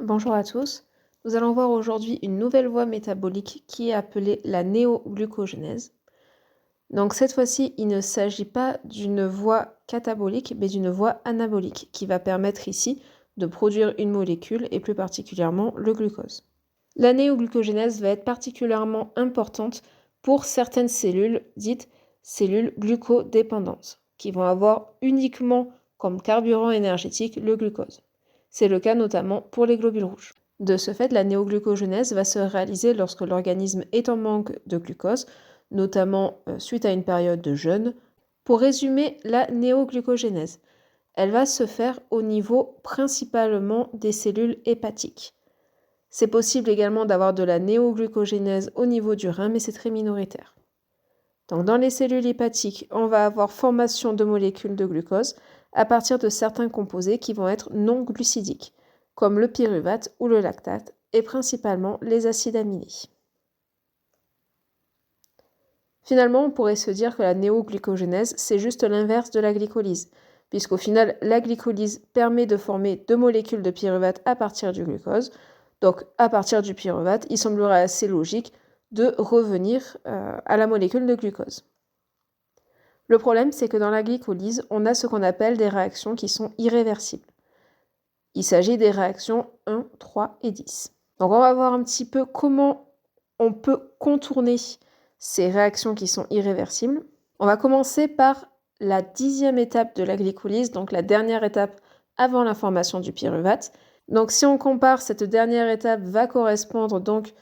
bonjour à tous. Nous allons voir aujourd'hui une nouvelle voie métabolique qui est appelée la néoglucogénèse. Donc cette fois-ci, il ne s'agit pas d'une voie catabolique, mais d'une voie anabolique qui va permettre ici de produire une molécule et plus particulièrement le glucose. La néoglucogénèse va être particulièrement importante pour certaines cellules dites cellules glucodépendantes qui vont avoir uniquement comme carburant énergétique le glucose. C'est le cas notamment pour les globules rouges. De ce fait, la néoglucogénèse va se réaliser lorsque l'organisme est en manque de glucose, notamment suite à une période de jeûne. Pour résumer, la néoglucogénèse, elle va se faire au niveau principalement des cellules hépatiques. C'est possible également d'avoir de la néoglucogénèse au niveau du rein, mais c'est très minoritaire. Donc, dans les cellules hépatiques, on va avoir formation de molécules de glucose à partir de certains composés qui vont être non glucidiques, comme le pyruvate ou le lactate, et principalement les acides aminés. Finalement, on pourrait se dire que la néoglucogénèse, c'est juste l'inverse de la glycolyse, puisqu'au final, la glycolyse permet de former deux molécules de pyruvate à partir du glucose. Donc, à partir du pyruvate, il semblerait assez logique de revenir à la molécule de glucose. Le problème, c'est que dans la glycolyse, on a ce qu'on appelle des réactions qui sont irréversibles. Il s'agit des réactions 1, 3 et 10. Donc, on va voir un petit peu comment on peut contourner ces réactions qui sont irréversibles. On va commencer par la 10e étape de la glycolyse, donc la dernière étape avant la formation du pyruvate. Donc, si on compare, cette dernière étape va correspondre donc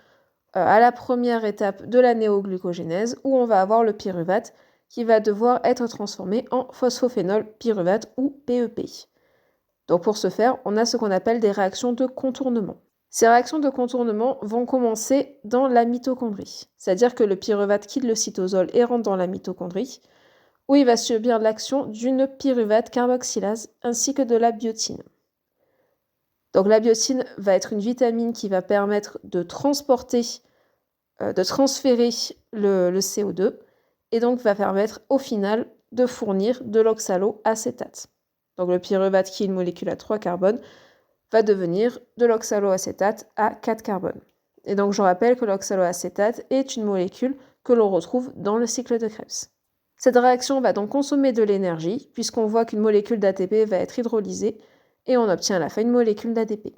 à la première étape de la néoglucogénèse, où on va avoir le pyruvate qui va devoir être transformé en phosphophénol pyruvate ou PEP. Donc, pour ce faire, on a ce qu'on appelle des réactions de contournement. Ces réactions de contournement vont commencer dans la mitochondrie, c'est-à-dire que le pyruvate quitte le cytosol et rentre dans la mitochondrie, où il va subir l'action d'une pyruvate carboxylase ainsi que de la biotine. Donc la biotine va être une vitamine qui va permettre de transférer le CO2 et donc va permettre au final de fournir de l'oxaloacétate. Donc le pyruvate qui est une molécule à 3 carbones va devenir de l'oxaloacétate à 4 carbones. Et donc je rappelle que l'oxaloacétate est une molécule que l'on retrouve dans le cycle de Krebs. Cette réaction va donc consommer de l'énergie puisqu'on voit qu'une molécule d'ATP va être hydrolysée et on obtient à la fin une molécule d'ADP.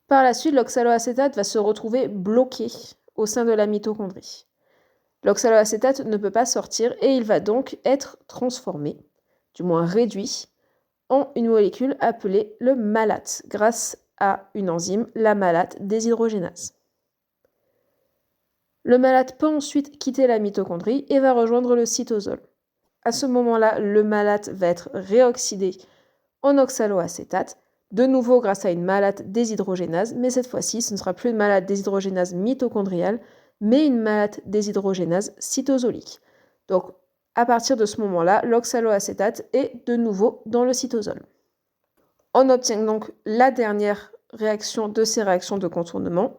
Par la suite, l'oxaloacétate va se retrouver bloqué au sein de la mitochondrie. L'oxaloacétate ne peut pas sortir et il va donc être transformé, du moins réduit, en une molécule appelée le malate, grâce à une enzyme, la malate déshydrogénase. Le malate peut ensuite quitter la mitochondrie et va rejoindre le cytosol. À ce moment-là, le malate va être réoxydé en oxaloacétate, de nouveau grâce à une malate déshydrogénase, mais cette fois-ci, ce ne sera plus une malate déshydrogénase mitochondriale, mais une malate déshydrogénase cytosolique. Donc, à partir de ce moment-là, l'oxaloacétate est de nouveau dans le cytosol. On obtient donc la dernière réaction de ces réactions de contournement,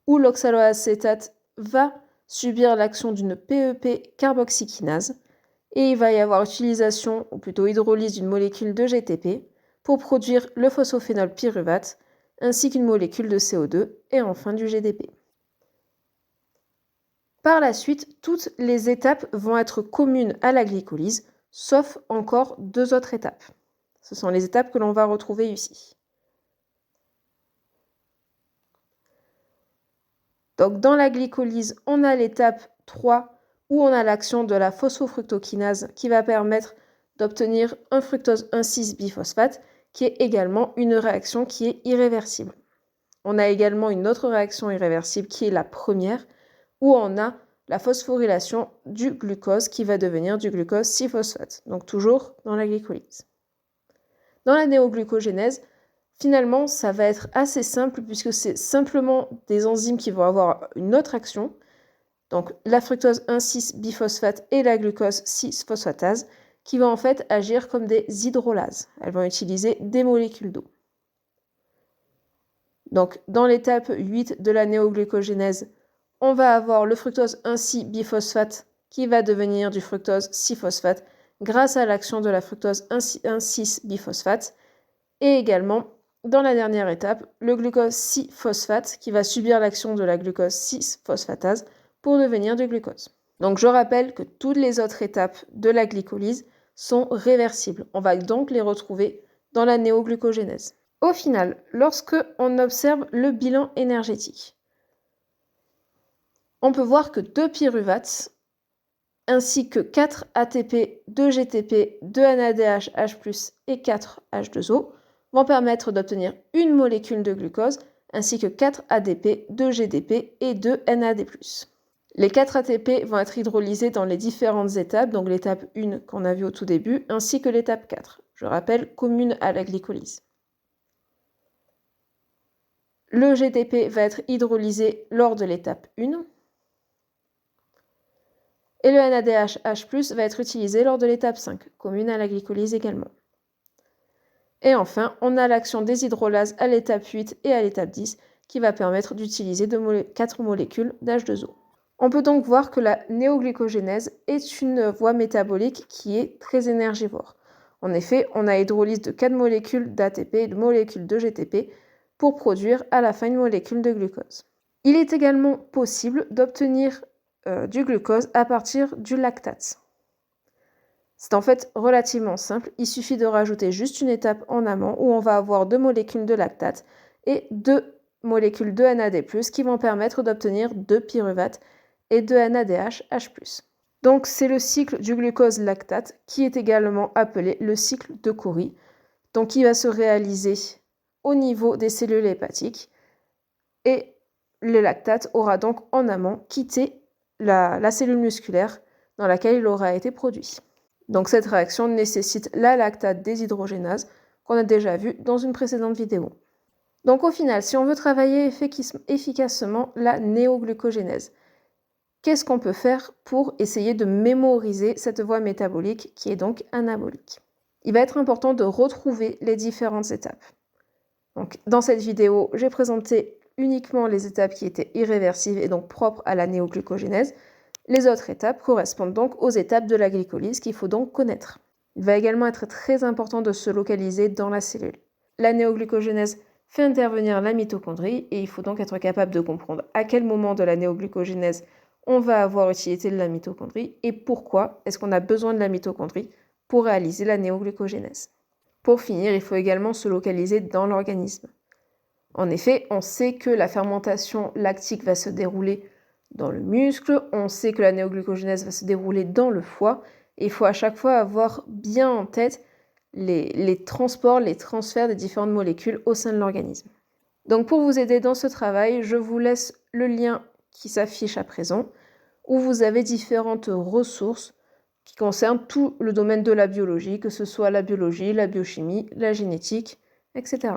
où l'oxaloacétate va subir l'action d'une PEP carboxykinase, et il va y avoir utilisation, ou plutôt hydrolyse d'une molécule de GTP pour produire le phosphophénol pyruvate, ainsi qu'une molécule de CO2 et enfin du GDP. Par la suite, toutes les étapes vont être communes à la glycolyse, sauf encore deux autres étapes. Ce sont les étapes que l'on va retrouver ici. Donc dans la glycolyse, on a l'étape 3 où on a l'action de la phosphofructokinase qui va permettre d'obtenir un fructose 1,6-biphosphate qui est également une réaction qui est irréversible. On a également une autre réaction irréversible qui est la première où on a la phosphorylation du glucose qui va devenir du glucose 6-phosphate, donc toujours dans la glycolyse. Dans la néoglucogénèse, finalement, ça va être assez simple puisque c'est simplement des enzymes qui vont avoir une autre action, donc la fructose 1,6-biphosphate et la glucose 6-phosphatase, qui vont en fait agir comme des hydrolases. Elles vont utiliser des molécules d'eau. Donc, dans l'étape 8 de la néoglucogénèse, on va avoir le fructose 1,6-biphosphate qui va devenir du fructose 6-phosphate grâce à l'action de la fructose 1,6-biphosphate et également dans la dernière étape, le glucose 6-phosphate qui va subir l'action de la glucose 6-phosphatase pour devenir du glucose. Donc je rappelle que toutes les autres étapes de la glycolyse sont réversibles. On va donc les retrouver dans la néoglucogénèse. Au final, lorsque on observe le bilan énergétique, on peut voir que 2 pyruvates ainsi que 4 ATP, 2 GTP, 2 NADH, H+, et 4 H2O vont permettre d'obtenir une molécule de glucose ainsi que 4 ADP, 2 GDP et 2 NAD+. Les 4 ATP vont être hydrolysés dans les différentes étapes, donc l'étape 1 qu'on a vue au tout début, ainsi que l'étape 4, je rappelle, commune à la glycolyse. Le GDP va être hydrolysé lors de l'étape 1. Et le NADH-H+, va être utilisé lors de l'étape 5, commune à la glycolyse également. Et enfin, on a l'action des hydrolases à l'étape 8 et à l'étape 10 qui va permettre d'utiliser 4 molécules d'H2O. On peut donc voir que la néoglycogénèse est une voie métabolique qui est très énergivore. En effet, on a hydrolyse de 4 molécules d'ATP et de molécules de GTP pour produire à la fin une molécule de glucose. Il est également possible d'obtenir du glucose à partir du lactate. C'est en fait relativement simple, il suffit de rajouter juste une étape en amont où on va avoir 2 molécules de lactate et 2 molécules de NAD+, qui vont permettre d'obtenir 2 pyruvates et 2 NADH, H+. Donc c'est le cycle du glucose-lactate qui est également appelé le cycle de Cori, donc qui va se réaliser au niveau des cellules hépatiques et le lactate aura donc en amont quitté la cellule musculaire dans laquelle il aura été produit. Donc cette réaction nécessite la lactate déshydrogénase qu'on a déjà vu dans une précédente vidéo. Donc au final, si on veut travailler efficacement la néoglucogénèse, qu'est-ce qu'on peut faire pour essayer de mémoriser cette voie métabolique qui est donc anabolique? Il va être important de retrouver les différentes étapes. Donc, dans cette vidéo, j'ai présenté uniquement les étapes qui étaient irréversibles et donc propres à la néoglucogénèse. Les autres étapes correspondent donc aux étapes de la glycolyse qu'il faut donc connaître. Il va également être très important de se localiser dans la cellule. La néoglucogénèse fait intervenir la mitochondrie et il faut donc être capable de comprendre à quel moment de la néoglucogénèse on va avoir utilisé de la mitochondrie et pourquoi est-ce qu'on a besoin de la mitochondrie pour réaliser la néoglucogénèse. Pour finir, il faut également se localiser dans l'organisme. En effet, on sait que la fermentation lactique va se dérouler dans le muscle, on sait que la néoglucogénèse va se dérouler dans le foie, et il faut à chaque fois avoir bien en tête les transports, les transferts des différentes molécules au sein de l'organisme. Donc pour vous aider dans ce travail, je vous laisse le lien qui s'affiche à présent, où vous avez différentes ressources qui concernent tout le domaine de la biologie, que ce soit la biologie, la biochimie, la génétique, etc.